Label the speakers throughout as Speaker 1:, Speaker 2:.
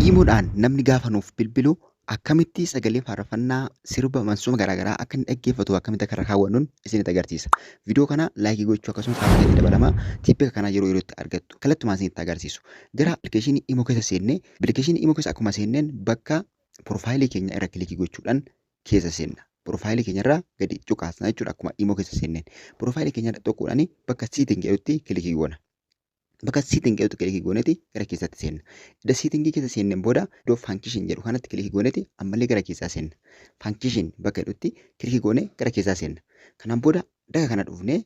Speaker 1: Iimoodhaan namni gaafa nuuf bilbilu akkamitti sagalee faarfannaa sirba mansuuma garaagaraa akka inni dhaggeeffatu akkamitti akka irra kaawwannuun isinitti agarsiisa. Viidiyoo kana laayikii gochuu akkasumas kaafamanii dabalama tiippii kana yeroo yerootti argattu kallattumaa isinitti agarsiisu. Gara appilikeeshinii Imoo keessa seennee appilikeeshinii Imoo keessa akkuma seenneen bakka piroofaayilii keenya irra kilikii gochuudhaan keessa seenna. Piroofaayilii keenya irraa gadi cuqaasna jechuudha akkuma Imoo keessa seenneen. Piroofaayilii keenya tokkodhaan bakka siitiin jedhutti kilikii goona. Bakka siitiin jedhutti kilikii gooneeti gara keessatti seenna. Iddoo siitingii keessa seenneen booda iddoo faankishin jedhu kanatti kilikii gooneeti ammallee gara keessaa seenna. Faankishin bakka jedhutti kilikii goonee gara keessaa seenna. Kanaan booda daga kana dhufnee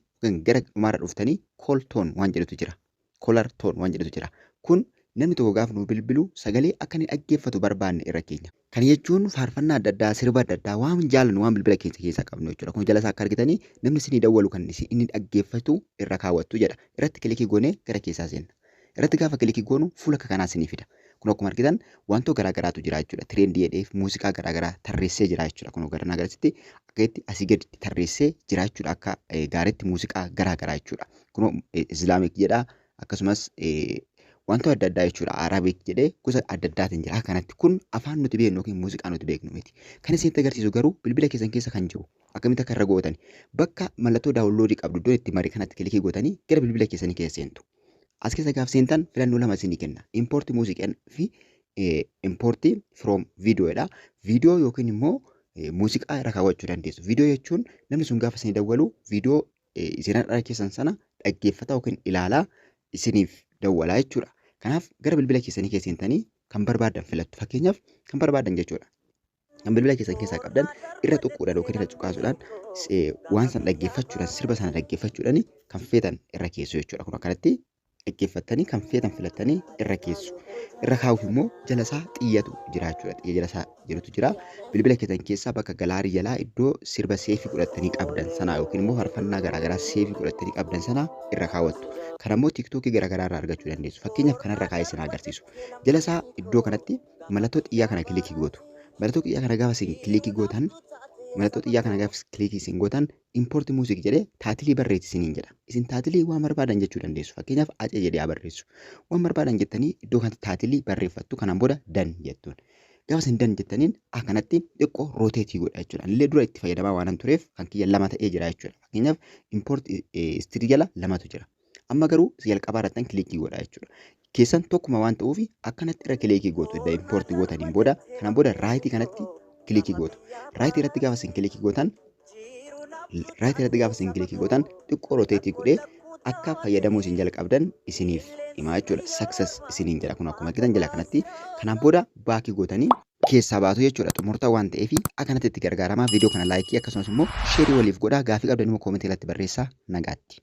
Speaker 1: gara dhumaarra dhuftanii kooltoon waan jedhutu jira. Koolartoon waan jedhutu jira. Kun namni tokko gaafa nu bilbilu sagalee akka inni dhaggeeffatu barbaanne irra keenya. Kana jechuun faarfannaa adda addaa sirba adda addaa waan jaallannu waan bilbila keenya keessaa qabnu jechuudha. Kun jala isaa akka argitanii namni isinii dawwalu kan inni dhaggeeffatu irra kaawwattu jedha. Irratti kilikii goonee gara keessaa seenna. Irratti gaafa kilikii goonu fuula akka kanaa isinii fida. Kun akkuma argitan wantoota garaagaraatu jira jechuudha. Tireendii jedheef muuziqaa garaagaraa tarreessee jira jechuudha. Kun gara nagaritti akka itti asii gadi tarreessee jira jechuudha. Akka gaariitti muuziqaa garaagaraa jechuudha. Kun islaamik jedha akkasumas wantoota adda addaa jechuudha. Arabiik jedhee gosa adda addaatiin jira. Kanatti kun afaan nuti beeknu yookiin muuziqaa nuti beeknu miti. Kan isinitti agarsiisu garuu bilbila keessan keessa kan jiru akkamitti akka irra gootan bakka mallattoo daawunloodii qabdu iddoo itti marii kanatti kilikii gootanii gara bilbila keessanii keessa seentu. As keessa gaaf seentan filannoo lama isinii kenna. Impoortii muuziqaa fi impoortii from viidiyoodha. Viidiyoo yookiin immoo muuziqaa irra kaawwachuu dandeessu. Viidiyoo jechuun namni sun gaafa isinii dawwalu viidiyoo isin irra keessan sana dhaggeeffata yookiin ilaalaa isiniif dawwalaa jechuudha. Kanaaf gara bilbila keessanii keessa seentanii kan barbaadan filattu. Fakkeenyaaf kan barbaadan jechuudha. Kan bilbila keessan keessaa qabdan irra xuqquudhaan yookiin irra cuqaasuudhaan waan sana dhaggeeffachuudhaan sirba sana dhaggeeffachuudhaan kan feetan irra keessu jechuudha. Kun akkanatti dhaggeeffattanii kan feetan filattanii irra keessu. Irra kaa'uuf immoo jala isaa xiyyatu jira jechuudha. Xiyya jala isaa jirutu jira. Bilbila keessan keessaa bakka galaarii jalaa iddoo sirba seefii godhattanii qabdan sana yookiin immoo faarfannaa garaagaraa seefii godhattanii qabdan sana irra kaawwattu. Kan ammoo tiiktookii garaagaraa irraa argachuu dandeessu. Fakkeenyaaf kanarra kaa'ee isin agarsiisu. Jala isaa iddoo kanatti mallattoo xiyyaa kana kilikii gootu. Mallattoo xiyyaa kana gaafa isin kilikii gootan mallattoo xiyyaa kana gaafa kilikii isin gootan impoortii muuziqii jedhee taatilii barreessi isiniin jedha. Isin taatilii waan barbaadan jechuu dandeessu. Fakkeenyaaf acee jedhee haa barreessu. Waan barbaadan jettanii iddoo kanatti taatilii barreeffattu kanaan booda dan jettuun. Gaafa isin dan jettaniin akkanatti xiqqoo rooteetii godha jechuudha. Illee dura itti fayyadamaa waan tureef kan kiyya lama ta'ee jira jechuudha. Fakkeenyaaf impoortii istirii jala lamatu jira. Amma garuu jalqabaa irratti kilikii godha jechuudha. Keessan tokkuma waan ta'uuf akkanatti irra kilikii gootu edda impoortii gootaniin booda kanaan booda raayitii kanatti kilikii gootu. Raayitii irratti gaafa isin kilikii gootan xiqqoo rooteetii godhee akka fayyadamuu isin jalqabdan isiniif himaa jechuudha. Success isiniin jedha kun akkuma argitan jala kanatti kanaan booda baakii gootanii keessaa baatu jechuudha. Xumurtaa waan ta'eef akkanatti itti gargaaramaa viidiyoo kana laayikii akkasumas immoo sheerii waliif godhaa. Gaafii qabdan immoo koomentii irratti barreessaa. Nagaatti.